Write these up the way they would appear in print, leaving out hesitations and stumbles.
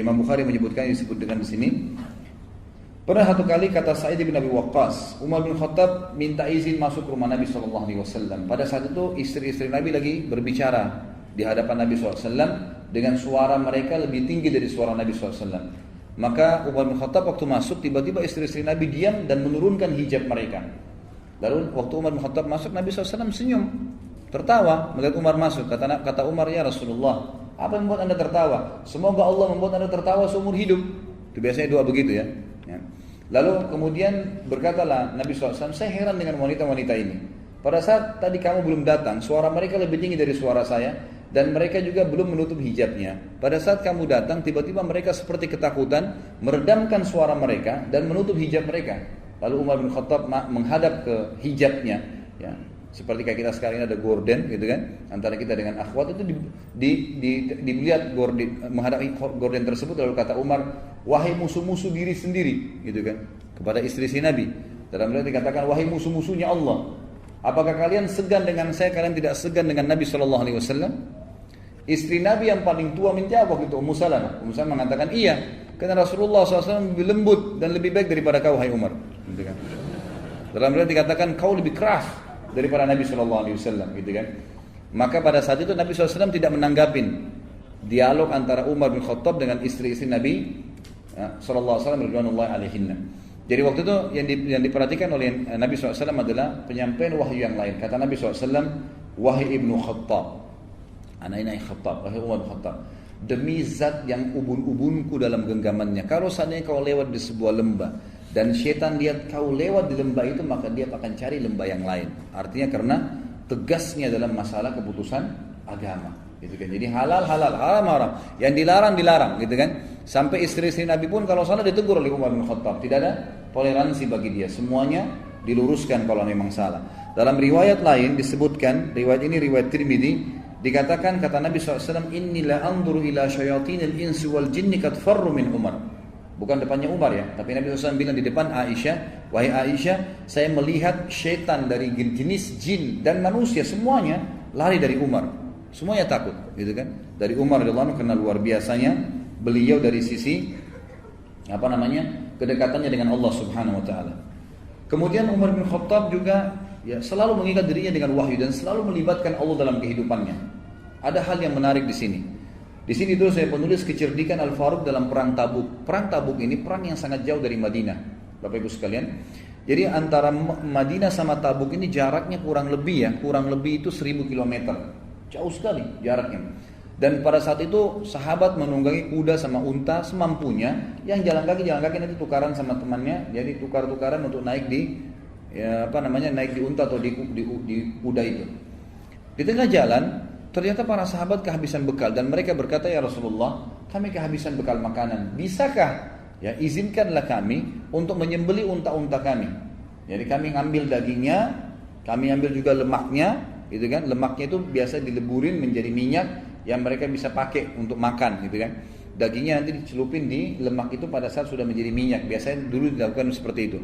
Imam Bukhari menyebutkan, disebut dengan di sini. Pernah satu kali kata Sa'id bin Abi Waqqas, Umar bin Khattab minta izin masuk ke rumah Nabi SAW. Pada saat itu istri-istri Nabi lagi berbicara di hadapan Nabi SAW dengan suara mereka lebih tinggi dari suara Nabi SAW. Maka Umar bin Khattab waktu masuk, tiba-tiba istri-istri Nabi diam dan menurunkan hijab mereka. Lalu waktu Umar bin Khattab masuk, Nabi SAW senyum, tertawa melihat Umar masuk. Kata Umar, ya Rasulullah, apa yang membuat anda tertawa? Semoga Allah membuat anda tertawa seumur hidup. Itu biasanya doa begitu ya. Lalu kemudian berkatalah Nabi SAW, saya heran dengan wanita-wanita ini. Pada saat tadi kamu belum datang, suara mereka lebih tinggi dari suara saya, dan mereka juga belum menutup hijabnya. Pada saat kamu datang, tiba-tiba mereka seperti ketakutan, meredamkan suara mereka dan menutup hijab mereka. Lalu Umar bin Khattab menghadap ke hijabnya, ya. Seperti kayak kita sekarang ini ada gorden, gitu kan? Antara kita dengan akhwat itu dilihat gorden, menghadapi gorden tersebut. Lalu kata Umar, wahai musuh-musuh diri sendiri, gitu kan? Kepada istri Nabi. Dalam riwayat dikatakan, wahai musuh-musuhnya Allah, apakah kalian segan dengan saya? Kalian tidak segan dengan Nabi SAW? Istri Nabi yang paling tua menjawab waktu itu, Ummu Salamah. Ummu Salamah mengatakan, iya, karena Rasulullah SAW lebih lembut dan lebih baik daripada kau, hai Umar. Gitu kan? Dalam riwayat dikatakan, kau lebih keras daripada Nabi SAW, gitu kan? Maka pada saat itu Nabi SAW tidak menanggapin dialog antara Umar bin Khattab dengan istri-istri Nabi SAW radhiyallahu alaihinna. Jadi waktu itu yang diperhatikan oleh Nabi SAW adalah penyampaian wahyu yang lain. Kata Nabi SAW, wahai Ibnu Khattab, anak-anak Khattab, wahai Umar bin Khattab, demi zat yang ubun-ubunku dalam genggamannya, kalau seandainya kau lewat di sebuah lembah dan syaitan lihat kau lewat di lembah itu, maka dia akan cari lembah yang lain. Artinya karena tegasnya dalam masalah keputusan agama, gitu kan. Jadi halal haram, yang dilarang, gitu kan. Sampai istri-istri Nabi pun kalau salah ditegur oleh Umar bin Khattab. Tidak ada toleransi bagi dia, semuanya diluruskan kalau memang salah. Dalam riwayat lain disebutkan, riwayat ini riwayat Tirmidzi, dikatakan kata Nabi SAW, inni la anzuru ila syayatinil insi wal jinni kad farru min Umar. Bukan depannya Umar ya, tapi Nabi SAW bilang di depan Aisyah, wahai Aisyah, saya melihat syaitan dari jenis jin dan manusia semuanya lari dari Umar, semuanya takut, gitu kan? Dari Umar radhiyallahu anhu, karena luar biasanya beliau dari sisi kedekatannya dengan Allah Subhanahu Wa Taala. Kemudian Umar bin Khattab juga ya selalu mengikat dirinya dengan wahyu dan selalu melibatkan Allah dalam kehidupannya. Ada hal yang menarik di sini. Di sini tuh saya penulis kecerdikan Al-Faruq dalam perang Tabuk. Perang Tabuk ini perang yang sangat jauh dari Madinah, Bapak Ibu sekalian. Jadi antara Madinah sama Tabuk ini jaraknya kurang lebih itu 1000 km. Jauh sekali jaraknya. Dan pada saat itu sahabat menunggangi kuda sama unta semampunya. Yang jalan kaki nanti tukaran sama temannya. Jadi tukar-tukaran untuk naik di naik di unta atau di kuda itu. Di tengah jalan ternyata para sahabat kehabisan bekal dan mereka berkata, ya Rasulullah, kami kehabisan bekal makanan. Bisakah izinkanlah kami untuk menyembelih unta-unta kami. Jadi kami ngambil dagingnya, kami ambil juga lemaknya, gitu kan? Lemaknya itu biasa dileburin menjadi minyak yang mereka bisa pakai untuk makan, gitu kan? Dagingnya nanti dicelupin di lemak itu pada saat sudah menjadi minyak. Biasanya dulu dilakukan seperti itu.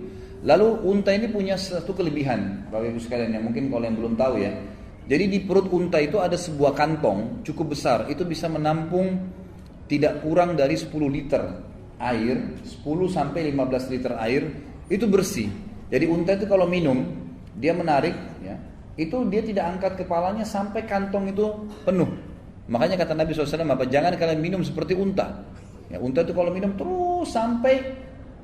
Lalu unta ini punya satu kelebihan, Bapak Ibu sekalian, yang mungkin kalau yang belum tahu ya. Jadi di perut unta itu ada sebuah kantong cukup besar, itu bisa menampung tidak kurang dari 10 liter air, 10 sampai 15 liter air, itu bersih. Jadi unta itu kalau minum, dia menarik ya, itu dia tidak angkat kepalanya sampai kantong itu penuh. Makanya kata Nabi SAW, jangan kalian minum seperti unta. Ya, unta itu kalau minum terus sampai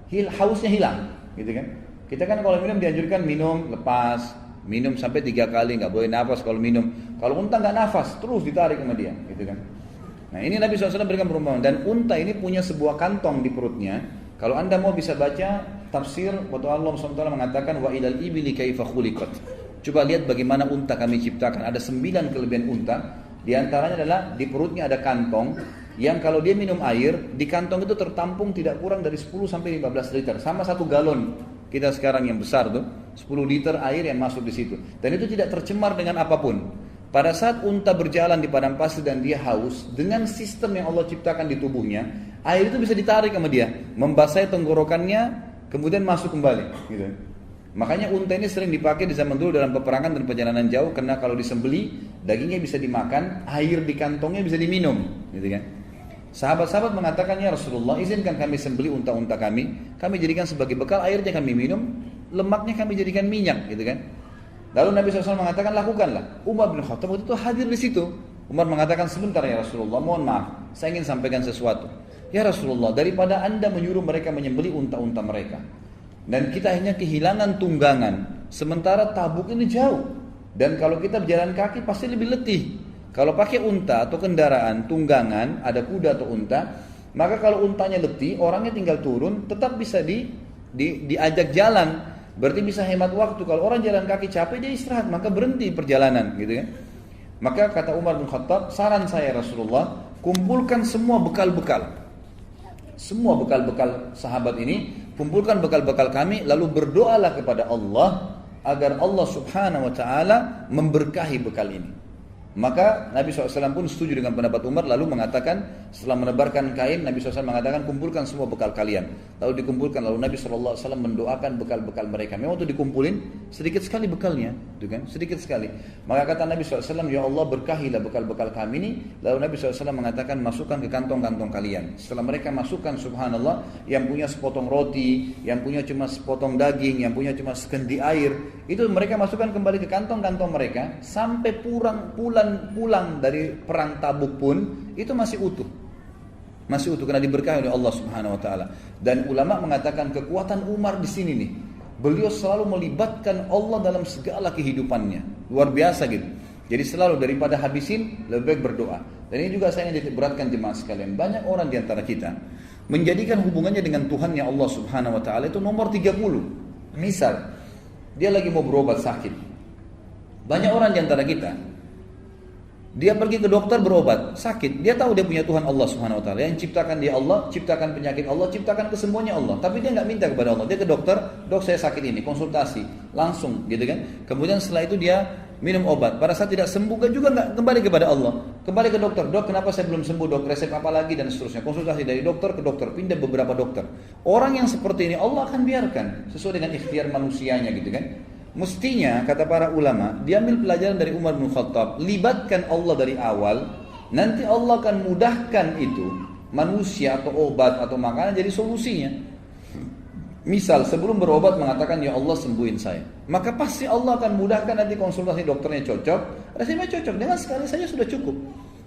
hausnya hilang, gitu kan? Kita kan kalau minum dianjurkan minum lepas, minum sampai 3 kali, nggak boleh nafas kalau minum. Kalau unta nggak nafas, terus ditarik sama dia, gitu kan? Nah ini Nabi SAW berikan perumpamaan. Dan unta ini punya sebuah kantong di perutnya. Kalau anda mau bisa baca tafsir, waktu Allah SWT mengatakan wa ilal ibili kaifa khuliqat. Coba lihat bagaimana unta kami ciptakan. Ada 9 kelebihan unta. Di antaranya adalah di perutnya ada kantong yang kalau dia minum air, di kantong itu tertampung tidak kurang dari 10 sampai 15 liter, sama 1 galon kita sekarang yang besar tuh, 10 liter air yang masuk di situ. Dan itu tidak tercemar dengan apapun. Pada saat unta berjalan di padang pasir dan dia haus, dengan sistem yang Allah ciptakan di tubuhnya, air itu bisa ditarik sama dia, membasahi tenggorokannya, kemudian masuk kembali, gitu. Makanya unta ini sering dipakai di zaman dulu dalam peperangan dan perjalanan jauh, karena kalau disembeli, dagingnya bisa dimakan, air di kantongnya bisa diminum, gitu kan. Sahabat-sahabat mengatakan, ya Rasulullah, izinkan kami sembelih unta-unta kami jadikan sebagai bekal, airnya kami minum, lemaknya kami jadikan minyak, gitu kan. Lalu Nabi SAW mengatakan, lakukanlah. Umar bin Khattab waktu itu hadir di situ. Umar mengatakan, sebentar ya Rasulullah, mohon maaf, saya ingin sampaikan sesuatu. Ya Rasulullah, daripada Anda menyuruh mereka menyembelih unta-unta mereka, dan kita hanya kehilangan tunggangan, sementara Tabuk ini jauh, dan kalau kita berjalan kaki pasti lebih letih. Kalau pakai unta atau kendaraan, tunggangan, ada kuda atau unta, maka kalau untanya letih, orangnya tinggal turun, tetap bisa diajak jalan. Berarti bisa hemat waktu. Kalau orang jalan kaki capek, dia istirahat, maka berhenti perjalanan, gitu kan. Maka kata Umar bin Khattab, saran saya Rasulullah, kumpulkan semua bekal-bekal. Semua bekal-bekal sahabat ini, kumpulkan bekal-bekal kami, lalu berdoalah kepada Allah agar Allah Subhanahu wa taala memberkahi bekal ini. Maka Nabi SAW pun setuju dengan pendapat Umar, lalu mengatakan, setelah menebarkan kain, Nabi SAW mengatakan, kumpulkan semua bekal kalian. Lalu dikumpulkan, lalu Nabi SAW mendoakan bekal-bekal mereka. Memang itu dikumpulin, sedikit sekali bekalnya, gitu kan? Sedikit sekali. Maka kata Nabi SAW, ya Allah berkahilah bekal-bekal kami ini. Lalu Nabi SAW mengatakan, masukkan ke kantong-kantong kalian. Setelah mereka masukkan, subhanallah, yang punya sepotong roti, yang punya cuma sepotong daging, yang punya cuma sekendi air, itu mereka masukkan kembali ke kantong-kantong mereka, sampai pulang dari perang Tabuk pun itu masih utuh karena diberkahi oleh Allah Subhanahu wa taala. Dan ulama mengatakan kekuatan Umar di sini nih, beliau selalu melibatkan Allah dalam segala kehidupannya, luar biasa gitu. Jadi selalu daripada habisin, lebih baik berdoa. Dan ini juga saya ingin beratkan jemaah sekalian, banyak orang di antara kita menjadikan hubungannya dengan Tuhannya Allah Subhanahu wa taala itu nomor 30. Misal dia lagi mau berobat sakit, banyak orang di antara kita, dia pergi ke dokter berobat, sakit. Dia tahu dia punya Tuhan Allah Subhanahu wa taala. Yang ciptakan dia Allah, ciptakan penyakit Allah, ciptakan kesembuhannya Allah. Tapi dia enggak minta kepada Allah. Dia ke dokter, "Dok, saya sakit ini." Konsultasi, langsung gitu kan. Kemudian setelah itu dia minum obat. Pada saat tidak sembuh kan juga enggak kembali kepada Allah. Kembali ke dokter, "Dok, kenapa saya belum sembuh, Dok? Resep apa lagi?" dan seterusnya. Konsultasi dari dokter ke dokter, pindah beberapa dokter. Orang yang seperti ini Allah akan biarkan sesuai dengan ikhtiar manusianya gitu kan. Mestinya kata para ulama, diambil pelajaran dari Umar bin Khattab, libatkan Allah dari awal, nanti Allah akan mudahkan itu manusia atau obat atau makanan jadi solusinya. Misal sebelum berobat mengatakan, ya Allah sembuhin saya, maka pasti Allah akan mudahkan nanti konsultasi dokternya cocok, resepnya cocok, dengan sekali saja sudah cukup.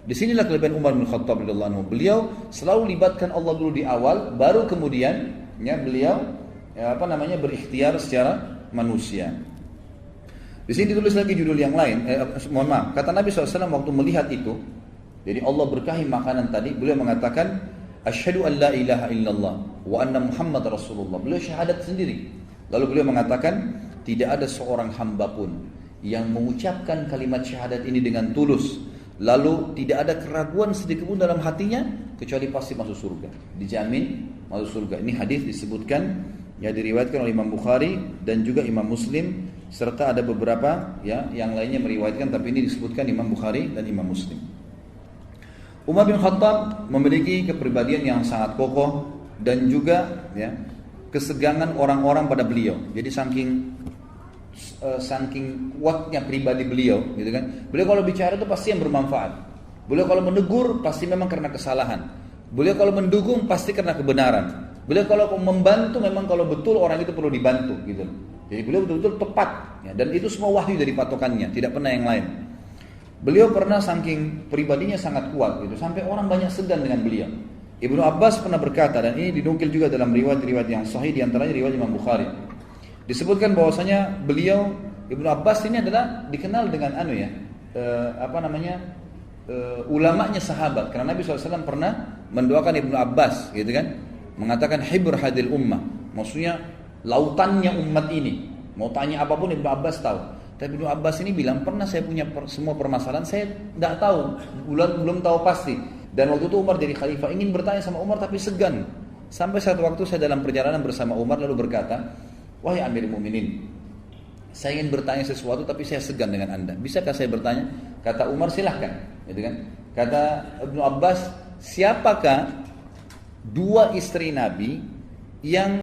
Disinilah kelebihan Umar bin Khattab radhiyallahu anhu. Beliau selalu libatkan Allah dulu di awal, baru kemudian ya beliau berikhtiar secara manusia. Di sini ditulis lagi judul yang lain, kata Nabi SAW waktu melihat itu, jadi Allah berkahi makanan tadi, beliau mengatakan, asyhadu an la ilaha illallah wa anna Muhammad Rasulullah. Beliau syahadat sendiri. Lalu beliau mengatakan, tidak ada seorang hamba pun yang mengucapkan kalimat syahadat ini dengan tulus, lalu tidak ada keraguan sedikit pun dalam hatinya, kecuali pasti masuk surga. Dijamin masuk surga. Ini hadis disebutkan, ya diriwayatkan oleh Imam Bukhari dan juga Imam Muslim, serta ada beberapa ya yang lainnya meriwayatkan, tapi ini disebutkan Imam Bukhari dan Imam Muslim. Umar bin Khattab memiliki kepribadian yang sangat kokoh dan juga ya kesegangan orang-orang pada beliau. Jadi saking kuatnya pribadi beliau, gitu kan. Beliau kalau bicara itu pasti yang bermanfaat. Beliau kalau menegur pasti memang karena kesalahan. Beliau kalau mendukung pasti karena kebenaran. Beliau kalau membantu memang kalau betul orang itu perlu dibantu, gitu. Jadi beliau betul-betul tepat ya, dan itu semua wahyu dari patokannya, tidak pernah yang lain. Beliau pernah saking pribadinya sangat kuat gitu, sampai orang banyak segan dengan beliau. Ibnu Abbas pernah berkata, dan ini dinukil juga dalam riwayat-riwayat yang sahih, di antaranya riwayat Imam Bukhari. Disebutkan bahwasanya beliau Ibnu Abbas ini adalah dikenal dengan ulamanya sahabat, karena Nabi SAW pernah mendoakan Ibnu Abbas gitu kan, mengatakan hibr hadil ummah, maksudnya lautannya umat ini. Mau tanya apapun Ibnu Abbas tahu. Tapi Ibnu Abbas ini bilang, pernah saya punya semua permasalahan, saya tidak tahu, belum tahu pasti. Dan waktu itu Umar jadi khalifah, ingin bertanya sama Umar tapi segan. Sampai satu waktu saya dalam perjalanan bersama Umar lalu berkata, wahai Amirul Mukminin, saya ingin bertanya sesuatu tapi saya segan dengan Anda. Bisakah saya bertanya? Kata Umar, silahkan. Gitu kan? Kata Ibnu Abbas, siapakah dua istri Nabi yang